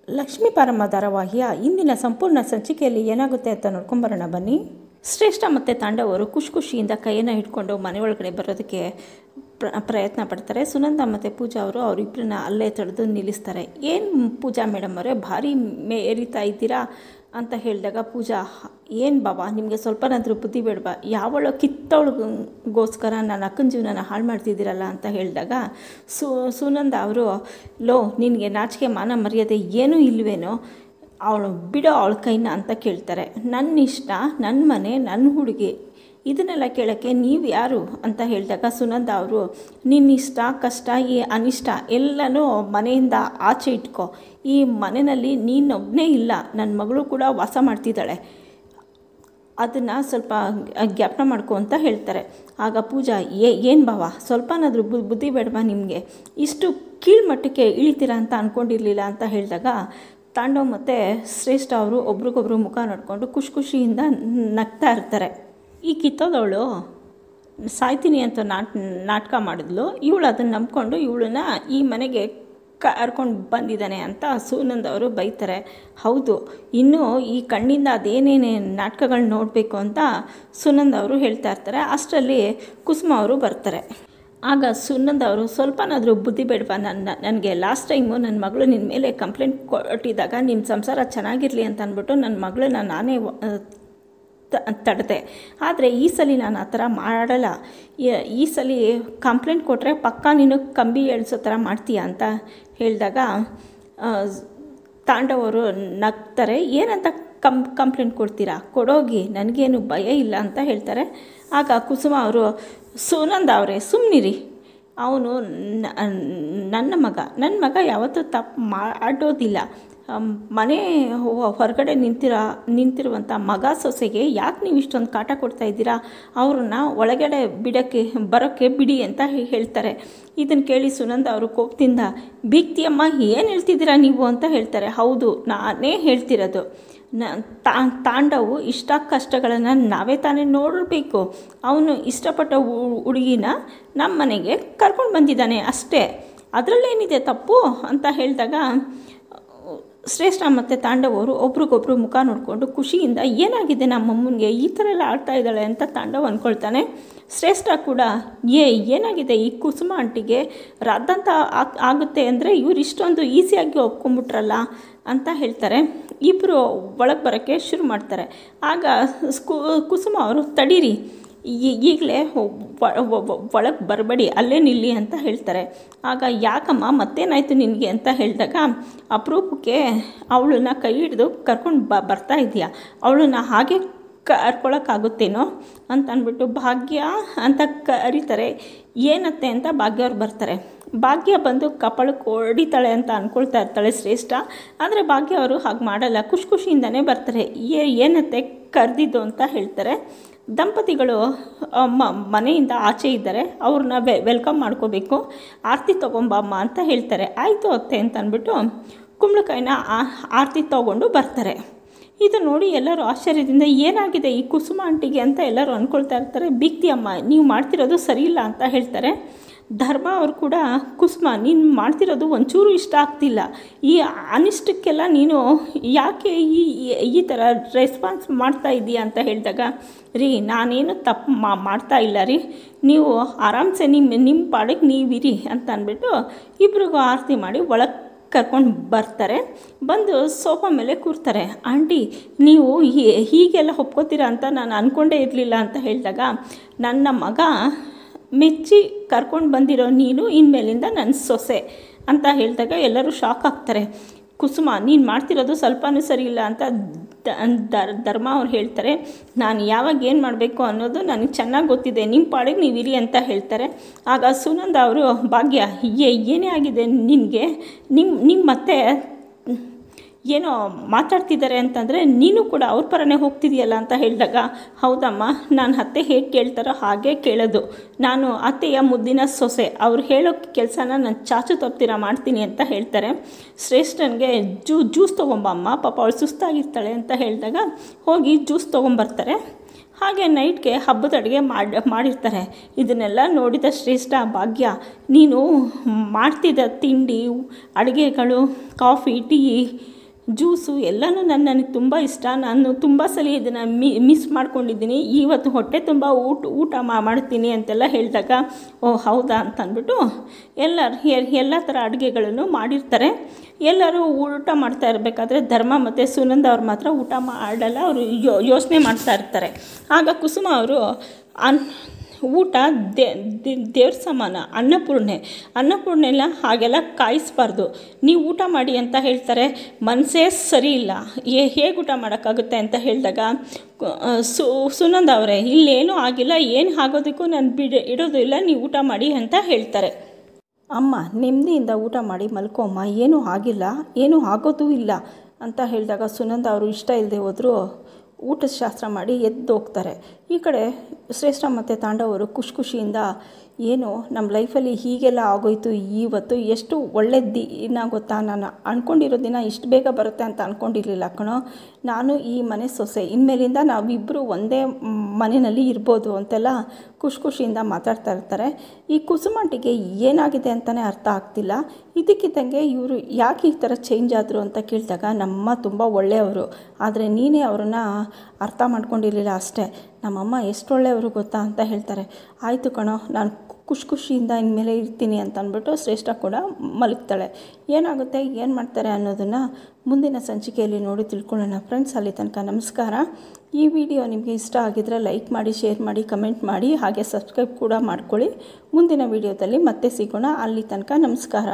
ಲಕ್ಷ್ಮೀ ಪರಮ ಧಾರಾವಾಹಿಯ ಇಂದಿನ ಸಂಪೂರ್ಣ ಸಂಚಿಕೆಯಲ್ಲಿ ಏನಾಗುತ್ತೆ ಅಂತ ನೋಡ್ಕೊಂಬರೋಣ ಬನ್ನಿ. ಶ್ರೇಷ್ಠ ಮತ್ತು ತಾಂಡವರು ಖುಷಿಯಿಂದ ಕೈಯನ್ನು ಹಿಡ್ಕೊಂಡು ಮನೆ ಒಳಗಡೆ ಬರೋದಕ್ಕೆ ಪ್ರಯತ್ನ ಪಡ್ತಾರೆ. ಸುನಂದ ಮತ್ತು ಪೂಜಾ ಅವರು ಅವರಿಬ್ಬರನ್ನ ಅಲ್ಲೇ ತಡೆದು ನಿಲ್ಲಿಸ್ತಾರೆ. ಏನು ಪೂಜಾ ಮೇಡಮ್ ಅವರೇ ಭಾರಿ ಏರಿತಾ ಇದ್ದೀರಾ ಅಂತ ಹೇಳಿದಾಗ ಪೂಜಾ, ಏನು ಬಾಬಾ ನಿಮಗೆ ಸ್ವಲ್ಪನಾದರೂ ಬುದ್ಧಿ ಬೇಡವಾ, ಯಾವಳೋ ಕಿತ್ತವಳಿಗೋಸ್ಕರ ನಾನು ಅಕ್ಕನ ಜೀವನನ ಹಾಳು ಮಾಡ್ತಿದ್ದೀರಲ್ಲ ಅಂತ ಹೇಳಿದಾಗ ಸುನಂದ ಅವರು, ಲೋ ನಿನಗೆ ನಾಚಿಕೆ ಮಾನ ಮರ್ಯಾದೆ ಏನೂ ಇಲ್ವೇನೋ, ಅವಳು ಬಿಡೋ ಅವಳ ಕೈನ ಅಂತ ಕೇಳ್ತಾರೆ. ನನ್ನ ಇಷ್ಟ, ನನ್ನ ಮನೆ, ನನ್ನ ಹುಡುಗಿ, ಇದನ್ನೆಲ್ಲ ಕೇಳೋಕ್ಕೆ ನೀವು ಯಾರು ಅಂತ ಹೇಳಿದಾಗ ಸುನಂದ ಅವರು, ನಿನ್ನ ಇಷ್ಟ ಕಷ್ಟ ಈ ಅನಿಷ್ಟ ಎಲ್ಲನೂ ಮನೆಯಿಂದ ಆಚೆ ಇಟ್ಕೋ, ಈ ಮನೆಯಲ್ಲಿ ನೀನೊಬ್ಬನೇ ಇಲ್ಲ, ನನ್ನ ಮಗಳು ಕೂಡ ವಾಸ ಮಾಡ್ತಿದ್ದಾಳೆ, ಅದನ್ನು ಸ್ವಲ್ಪ ಜ್ಞಾಪನ ಮಾಡ್ಕೊ ಅಂತ ಹೇಳ್ತಾರೆ. ಆಗ ಪೂಜಾ, ಏನು ಬಾವ ಸ್ವಲ್ಪನಾದರೂ ಬುದ್ಧಿ ಬೇಡವಾ ನಿಮಗೆ, ಇಷ್ಟು ಕೀಳ್ಮಟ್ಟಕ್ಕೆ ಇಳಿತೀರಾ ಅಂತ ಅಂದ್ಕೊಂಡಿರಲಿಲ್ಲ ಅಂತ ಹೇಳಿದಾಗ ತಾಂಡವ್ ಮತ್ತು ಶ್ರೇಷ್ಠ ಅವರು ಒಬ್ರಿಗೊಬ್ರು ಮುಖ ನೋಡಿಕೊಂಡು ಖುಷಿಯಿಂದ ನಗ್ತಾ ಇರ್ತಾರೆ. ಈ ಕಿತ್ತೋದವಳು ಸಾಯ್ತೀನಿ ಅಂತ ನಾಟಕ ಮಾಡಿದ್ಲು, ಇವಳು ಅದನ್ನು ನಂಬ್ಕೊಂಡು ಇವಳನ್ನ ಈ ಮನೆಗೆ ಕರ್ಕೊಂಡು ಬಂದಿದ್ದಾನೆ ಅಂತ ಸುನಂದ ಅವರು ಬೈತಾರೆ. ಹೌದು, ಇನ್ನೂ ಈ ಕಣ್ಣಿಂದ ಅದೇನೇನೇ ನಾಟಕಗಳು ನೋಡಬೇಕು ಅಂತ ಸುನಂದ ಅವರು ಹೇಳ್ತಾ ಇರ್ತಾರೆ. ಅಷ್ಟರಲ್ಲಿ ಕುಸುಮ ಅವರು ಬರ್ತಾರೆ. ಆಗ ಸುನಂದ ಅವರು, ಸ್ವಲ್ಪನಾದರೂ ಬುದ್ಧಿ ಬೇಡವಾ, ನನಗೆ ಲಾಸ್ಟ್ ಟೈಮು ನನ್ನ ಮಗಳು ನಿನ್ನ ಮೇಲೆ ಕಂಪ್ಲೇಂಟ್ ಕೊಟ್ಟಿದ್ದಾಗ ನಿಮ್ಮ ಸಂಸಾರ ಚೆನ್ನಾಗಿರಲಿ ಅಂತ ಅಂದ್ಬಿಟ್ಟು ನನ್ನ ಮಗಳನ್ನ ನಾನೇ ತಡೆದೆ, ಆದರೆ ಈ ಸಲ ನಾನು ಆ ಥರ ಮಾಡಲ್ಲ, ಈ ಸಲ ಕಂಪ್ಲೇಂಟ್ ಕೊಟ್ಟರೆ ಪಕ್ಕಾ ನೀನು ಕಂಬಿ ಎಳ್ಸೋ ಥರ ಮಾಡ್ತೀಯ ಅಂತ ಹೇಳಿದಾಗ ತಾಂಡವರು ನಗ್ತಾರೆ. ಏನಂತ ಕಂಪ್ಲೇಂಟ್ ಕೊಡ್ತೀರಾ, ಕೊಡೋಗಿ, ನನಗೇನು ಭಯ ಇಲ್ಲ ಅಂತ ಹೇಳ್ತಾರೆ. ಆಗ ಕುಸುಮ ಅವರು, ಸುನಂದ ಅವರೇ ಸುಮ್ಮನಿರಿ, ಅವನು ನನ್ನ ಮಗ ಯಾವತ್ತೂ ತಪ್ಪು ಮಾಡೋದಿಲ್ಲ, ಮನೆ ಹೊರಗಡೆ ನಿಂತಿರುವಂಥ ಮಗ ಸೊಸೆಗೆ ಯಾಕೆ ನೀವು ಇಷ್ಟೊಂದು ಕಾಟ ಕೊಡ್ತಾ ಇದ್ದೀರಾ, ಅವ್ರನ್ನ ಒಳಗಡೆ ಬರೋಕ್ಕೆ ಬಿಡಿ ಅಂತ ಹೇಳ್ತಾರೆ. ಇದನ್ನು ಕೇಳಿ ಸುನಂದ ಅವರು ಕೋಪದಿಂದ, ಬೀಗ್ತಿಯಮ್ಮ ಏನು ಹೇಳ್ತಿದ್ದೀರಾ ನೀವು ಅಂತ ಹೇಳ್ತಾರೆ. ಹೌದು, ನಾನೇ ಹೇಳ್ತಿರೋದು, ತಾಂಡವು ಇಷ್ಟ ಕಷ್ಟಗಳನ್ನು ನಾವೇ ತಾನೇ ನೋಡಬೇಕು, ಅವನು ಇಷ್ಟಪಟ್ಟ ಹುಡುಗಿನ ನಮ್ಮ ಮನೆಗೆ ಕರ್ಕೊಂಡು ಬಂದಿದ್ದಾನೆ ಅಷ್ಟೇ, ಅದರಲ್ಲೇನಿದೆ ತಪ್ಪು ಅಂತ ಹೇಳಿದಾಗ ಶ್ರೇಷ್ಠ ಮತ್ತು ತಾಂಡವರು ಒಬ್ರಿಗೊಬ್ರು ಮುಖ ನೋಡಿಕೊಂಡು ಖುಷಿಯಿಂದ, ಏನಾಗಿದೆ ನಮ್ಮಮ್ಮನಿಗೆ ಈ ಥರ ಎಲ್ಲ ಆಡ್ತಾ ಇದ್ದಾಳೆ ಅಂತ ತಾಂಡವ್ ಅಂದ್ಕೊಳ್ತಾನೆ. ಶ್ರೇಷ್ಠ ಕೂಡ, ಏನಾಗಿದೆ ಈ ಕುಸುಮ ಆಂಟಿಗೆ ರಾದಂತ ಆಗುತ್ತೆ ಅಂದರೆ ಇವ್ರು ಇಷ್ಟೊಂದು ಈಸಿಯಾಗಿ ಒಪ್ಕೊಂಡ್ಬಿಟ್ರಲ್ಲ ಅಂತ ಹೇಳ್ತಾರೆ. ಇಬ್ಬರು ಒಳಗೆ ಬರೋಕ್ಕೆ ಶುರು ಮಾಡ್ತಾರೆ. ಆಗ ಕುಸುಮ ಅವರು, ತಡೀರಿ, ಈಗಲೇ ಒಳಗೆ ಬರಬೇಡಿ, ಅಲ್ಲೇ ನಿಲ್ಲಿ ಅಂತ ಹೇಳ್ತಾರೆ. ಆಗ ಯಾಕಮ್ಮ ಮತ್ತೇನಾಯಿತು ನಿನಗೆ ಅಂತ ಹೇಳಿದಾಗ, ಅಪರೂಪಕ್ಕೆ ಅವಳನ್ನ ಕೈ ಹಿಡಿದು ಕರ್ಕೊಂಡು ಬರ್ತಾ ಇದೆಯಾ, ಅವಳನ್ನ ಹಾಗೆ ಕರ್ಕೊಳಕ್ಕಾಗುತ್ತೇನೋ ಅಂತ ಅಂದ್ಬಿಟ್ಟು ಭಾಗ್ಯ ಅಂತ ಕರೀತಾರೆ. ಏನತ್ತೆ ಅಂತ ಭಾಗ್ಯ ಅವ್ರು ಬರ್ತಾರೆ. ಭಾಗ್ಯ ಬಂದು ಕಪಾಳಕ್ಕೆ ಹೊಡಿತಾಳೆ ಅಂತ ಅಂದ್ಕೊಳ್ತಾ ಇರ್ತಾಳೆ ಶ್ರೇಷ್ಠ, ಆದರೆ ಭಾಗ್ಯ ಅವರು ಹಾಗೆ ಮಾಡಲ್ಲ, ಖುಷಿಯಿಂದನೇ ಬರ್ತಾರೆ. ಏನತ್ತೆ ಕರೆದಿದ್ದು ಅಂತ ಹೇಳ್ತಾರೆ. ದಂಪತಿಗಳು ಮನೆಯಿಂದ ಆಚೆ ಇದ್ದಾರೆ, ಅವ್ರನ್ನ ವೆಲ್ಕಮ್ ಮಾಡ್ಕೋಬೇಕು, ಆರತಿ ತೊಗೊಂಬಮ್ಮ ಅಂತ ಹೇಳ್ತಾರೆ. ಆಯಿತು ಅತ್ತೆ ಅಂತ ಅಂದ್ಬಿಟ್ಟು ಕುಂಬಳಕಾಯಿನ ಆರತಿ ತೊಗೊಂಡು ಬರ್ತಾರೆ. ಇದು ನೋಡಿ ಎಲ್ಲರೂ ಆಶ್ಚರ್ಯದಿಂದ, ಏನಾಗಿದೆ ಈ ಕುಸುಮ ಆಂಟಿಗೆ ಅಂತ ಎಲ್ಲರೂ ಅಂದ್ಕೊಳ್ತಾ ಇರ್ತಾರೆ. ಬೀಗ್ತಿಯಮ್ಮ ನೀವು ಮಾಡ್ತಿರೋದು ಸರಿಯಿಲ್ಲ ಅಂತ ಹೇಳ್ತಾರೆ. ಧರ್ಮ ಅವರು ಕೂಡ, ಕುಸುಮ ನೀನು ಮಾಡ್ತಿರೋದು ಒಂಚೂರು ಇಷ್ಟ ಆಗ್ತಿಲ್ಲ, ಈ ಅನಿಷ್ಟಕ್ಕೆಲ್ಲ ನೀನು ಯಾಕೆ ಈ ಥರ ರೆಸ್ಪಾನ್ಸ್ ಮಾಡ್ತಾ ಇದ್ದೀಯ ಅಂತ ಹೇಳಿದಾಗ, ರೀ ನಾನೇನು ತಪ್ಪು ಮಾಡ್ತಾ ಇಲ್ಲ ರೀ, ನೀವು ಆರಾಮ್ಸೆ ನಿಮ್ಮ ಪಾಡಿಗೆ ನೀವಿರಿ ಅಂತ ಅಂದ್ಬಿಟ್ಟು ಇಬ್ರಿಗೂ ಆರತಿ ಮಾಡಿ ಒಳಗೆ ಕರ್ಕೊಂಡು ಬರ್ತಾರೆ. ಬಂದು ಸೋಫಾ ಮೇಲೆ ಕೂರ್ತಾರೆ. ಆಂಟಿ ನೀವು ಹೀಗೆಲ್ಲ ಒಪ್ಕೋತೀರಾ ಅಂತ ನಾನು ಅಂದ್ಕೊಂಡೇ ಇರಲಿಲ್ಲ ಅಂತ ಹೇಳಿದಾಗ, ನನ್ನ ಮಗ ಮೆಚ್ಚಿ ಕರ್ಕೊಂಡು ಬಂದಿರೋ ನೀನು ಇನ್ಮೇಲಿಂದ ನನ್ನ ಸೊಸೆ ಅಂತ ಹೇಳಿದಾಗ ಎಲ್ಲರೂ ಶಾಕ್ ಆಗ್ತಾರೆ. ಕುಸುಮ ನೀನು ಮಾಡ್ತಿರೋದು ಸ್ವಲ್ಪನೂ ಸರಿ ಇಲ್ಲ ಅಂತ ಧರ್ಮ ಅವ್ರು ಹೇಳ್ತಾರೆ. ನಾನು ಯಾವಾಗ ಏನು ಮಾಡಬೇಕು ಅನ್ನೋದು ನನಗೆ ಚೆನ್ನಾಗಿ ಗೊತ್ತಿದೆ, ನಿಮ್ಮ ಪಾಡಿಗೆ ನೀವು ಇರಿ ಅಂತ ಹೇಳ್ತಾರೆ. ಆಗ ಸುನಂದ ಅವರು, ಭಾಗ್ಯ ಏನೇ ಆಗಿದೆ ನಿನಗೆ, ನಿಮ್ಮ ಮತ್ತೆ ಏನೋ ಮಾತಾಡ್ತಿದ್ದಾರೆ ಅಂತಂದರೆ ನೀನು ಕೂಡ ಅವ್ರ ಪರನೇ ಹೋಗ್ತಿದೆಯಲ್ಲ ಅಂತ ಹೇಳಿದಾಗ, ಹೌದಮ್ಮ ನಾನು ಅತ್ತೆ ಹೇಗೆ ಕೇಳ್ತಾರೋ ಹಾಗೆ ಕೇಳೋದು, ನಾನು ಅತ್ತೆಯ ಮುದ್ದಿನ ಸೊಸೆ, ಅವ್ರು ಹೇಳೋ ಕೆಲಸನ ನಾನು ಚಾಚು ತಪ್ತೀರ ಮಾಡ್ತೀನಿ ಅಂತ ಹೇಳ್ತಾರೆ. ಶ್ರೇಷ್ಠನಿಗೆ ಜ್ಯೂಸ್ ತೊಗೊಂಬಮ್ಮ, ಪಾಪ ಅವಳು ಸುಸ್ತಾಗಿರ್ತಾಳೆ ಅಂತ ಹೇಳಿದಾಗ ಹೋಗಿ ಜ್ಯೂಸ್ ತೊಗೊಂಬರ್ತಾರೆ. ಹಾಗೆ ನೈಟ್ಗೆ ಹಬ್ಬದ ಅಡುಗೆ ಮಾಡಿರ್ತಾರೆ. ಇದನ್ನೆಲ್ಲ ನೋಡಿದ ಶ್ರೇಷ್ಠ, ಭಾಗ್ಯ, ನೀನು ಮಾಡ್ತಿದ್ದ ತಿಂಡಿ, ಅಡುಗೆಗಳು, ಕಾಫಿ, ಟೀ, ಜ್ಯೂಸು ಎಲ್ಲನೂ ನನಗೆ ತುಂಬ ಇಷ್ಟ. ನಾನು ತುಂಬ ಸಲ ಇದನ್ನು ಮಿಸ್ ಮಾಡ್ಕೊಂಡಿದ್ದೀನಿ. ಇವತ್ತು ಹೊಟ್ಟೆ ತುಂಬ ಊಟ ಮಾಡ್ತೀನಿ ಅಂತೆಲ್ಲ ಹೇಳಿದಾಗ, ಓ ಹೌದಾ ಅಂತ ಅಂದ್ಬಿಟ್ಟು ಎಲ್ಲ ಥರ ಅಡುಗೆಗಳನ್ನು ಮಾಡಿರ್ತಾರೆ. ಎಲ್ಲರೂ ಊಟ ಮಾಡ್ತಾ ಇರಬೇಕಾದ್ರೆ ಧರ್ಮ ಮತ್ತು ಸುನಂದ ಅವ್ರು ಮಾತ್ರ ಊಟ ಮಾಡಲ್ಲ. ಅವರು ಯೋಚನೆ ಮಾಡ್ತಾ ಇರ್ತಾರೆ. ಆಗ ಕುಸುಮ ಅವರು ಊಟ ದೇವ್ರ ಸಮಾನ, ಅನ್ನಪೂರ್ಣೆಲ್ಲ ಹಾಗೆಲ್ಲ ಕಾಯಿಸ್ಬಾರ್ದು, ನೀವು ಊಟ ಮಾಡಿ ಅಂತ ಹೇಳ್ತಾರೆ. ಮನಸ್ಸೇ ಸರಿ ಇಲ್ಲ, ಹೇಗೆ ಊಟ ಮಾಡೋಕ್ಕಾಗುತ್ತೆ ಅಂತ ಹೇಳಿದಾಗ, ಸುನಂದ ಅವರೇ ಇಲ್ಲೇನೂ ಆಗಿಲ್ಲ, ಏನು ಆಗೋದಕ್ಕೂ ನಾನು ಇಡೋದು ಇಲ್ಲ, ನೀವು ಊಟ ಮಾಡಿ ಅಂತ ಹೇಳ್ತಾರೆ. ಅಮ್ಮ ನೆಮ್ಮದಿಯಿಂದ ಊಟ ಮಾಡಿ ಮಲ್ಕೊಮ್ಮ, ಏನೂ ಆಗಿಲ್ಲ, ಏನೂ ಆಗೋದೂ ಇಲ್ಲ ಅಂತ ಹೇಳಿದಾಗ ಸುನಂದ ಅವರು ಇಷ್ಟ ಇಲ್ಲದೆ ಹೋದರೂ ಊಟದ ಶಾಸ್ತ್ರ ಮಾಡಿ ಎದ್ದು ಹೋಗ್ತಾರೆ. ಈ ಕಡೆ ಶ್ರೇಷ್ಠ ಮತ್ತು ತಾಂಡವರು ಖುಷಿಯಿಂದ ಏನು ನಮ್ಮ ಲೈಫಲ್ಲಿ ಹೀಗೆಲ್ಲ ಆಗೋಯ್ತು, ಇವತ್ತು ಎಷ್ಟು ಒಳ್ಳೆ ದಿನ ಗೊತ್ತಾ, ನಾನು ಅಂದ್ಕೊಂಡಿರೋ ದಿನ ಇಷ್ಟು ಬೇಗ ಬರುತ್ತೆ ಅಂತ ಅಂದ್ಕೊಂಡಿರಲಿಲ್ಲ ಕಣೋ, ನಾನು ಈ ಮನೆ ಸೊಸೆ, ಇನ್ಮೇಲಿಂದ ನಾವಿಬ್ಬರು ಒಂದೇ ಮನೆಯಲ್ಲಿ ಇರ್ಬೋದು ಅಂತೆಲ್ಲ ಖುಷಿಯಿಂದ ಮಾತಾಡ್ತಾ ಇರ್ತಾರೆ. ಈ ಕುಸುಮಾಂಟಿಗೆ ಏನಾಗಿದೆ ಅಂತಲೇ ಅರ್ಥ ಆಗ್ತಿಲ್ಲ. ಇದಕ್ಕಿದ್ದಂಗೆ ಇವರು ಯಾಕೆ ಈ ಥರ ಚೇಂಜ್ ಆದರು ಅಂತ ಕೇಳಿದಾಗ, ನಮ್ಮ ತುಂಬ ಒಳ್ಳೆಯವರು, ಆದರೆ ನೀನೇ ಅವ್ರನ್ನ ಅರ್ಥ ಮಾಡ್ಕೊಂಡಿರಲಿಲ್ಲ ಅಷ್ಟೇ, ನಮ್ಮಮ್ಮ ಎಷ್ಟು ಒಳ್ಳೆಯವರು ಗೊತ್ತಾ ಅಂತ ಹೇಳ್ತಾರೆ. ಆಯಿತು ಕಣೋ, ನಾನು ಖುಷಿಯಿಂದ ಇನ್ಮೇಲೆ ಇರ್ತೀನಿ ಅಂತ ಅಂದ್ಬಿಟ್ಟು ಶ್ರೇಷ್ಠ ಕೂಡ ಮಲಗ್ತಾಳೆ. ಏನಾಗುತ್ತೆ, ಏನು ಮಾಡ್ತಾರೆ ಅನ್ನೋದನ್ನು ಮುಂದಿನ ಸಂಚಿಕೆಯಲ್ಲಿ ನೋಡಿ ತಿಳ್ಕೊಳ್ಳೋಣ. ಫ್ರೆಂಡ್ಸ್, ಅಲ್ಲಿ ತನಕ ನಮಸ್ಕಾರ. ಈ ವಿಡಿಯೋ ನಿಮಗೆ ಇಷ್ಟ ಆಗಿದ್ದರೆ ಲೈಕ್ ಮಾಡಿ, ಶೇರ್ ಮಾಡಿ, ಕಮೆಂಟ್ ಮಾಡಿ, ಹಾಗೆ ಸಬ್ಸ್ಕ್ರೈಬ್ ಕೂಡ ಮಾಡ್ಕೊಳ್ಳಿ. ಮುಂದಿನ ವಿಡಿಯೋದಲ್ಲಿ ಮತ್ತೆ ಸಿಗೋಣ. ಅಲ್ಲಿ ತನಕ ನಮಸ್ಕಾರ.